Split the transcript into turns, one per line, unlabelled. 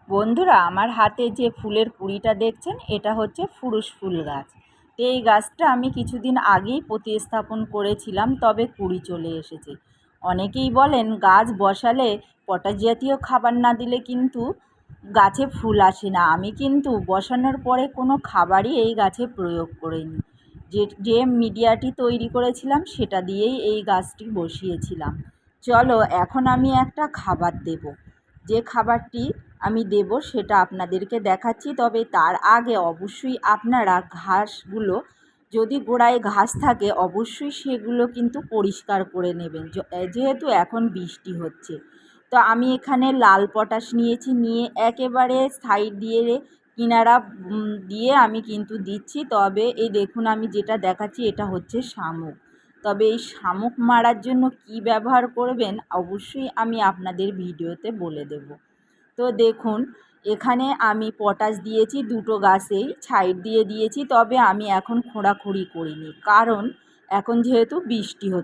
বন্ধুরা, আমার হাতে যে ফুলের কুঁড়িটা দেখছেন এটা হচ্ছে ফুরুষ ফুল গাছ। তো এই গাছটা আমি কিছুদিন আগেই প্রতিস্থাপন করেছিলাম, তবে কুঁড়ি চলে এসেছে। অনেকেই বলেন গাছ বসালে পটাশ জাতীয় খাবার না দিলে কিন্তু গাছে ফুল আসে না। আমি কিন্তু বসানোর পরে কোনো খাবারই এই গাছে প্রয়োগ করিনি। যে মিডিয়াটি তৈরি করেছিলাম সেটা দিয়েই এই গাছটি বসিয়েছিলাম। চলো এখন আমি একটা খাবার দেব। যে খাবারটি আমি দেব সেটা আপনাদেরকে দেখাচ্ছি, তবে তার আগে অবশ্যই আপনারা ঘাসগুলো, যদি গোড়ায় ঘাস থাকে অবশ্যই সেগুলো কিন্তু পরিষ্কার করে নেবেন, যেহেতু এখন বৃষ্টি হচ্ছে। তো আমি এখানে লাল পটাশ নিয়েছি, নিয়ে একেবারে সাইড দিয়ে কিনারা দিয়ে আমি কিন্তু দিচ্ছি। তবে এই দেখুন আমি যেটা দেখাচ্ছি এটা হচ্ছে শামুক। তবে এই শামুক মারার জন্য কি ব্যবহার করবেন অবশ্যই আমি আপনাদের ভিডিওতে বলে দেব। তো দেখুন এখানে আমি পটাশ দিয়েছি, দুটো গাছেই সাইড দিয়ে দিয়েছি। তবে আমি এখন খোঁড়াখুঁড়ি করিনি, কারণ এখন যেহেতু বৃষ্টি হচ্ছে।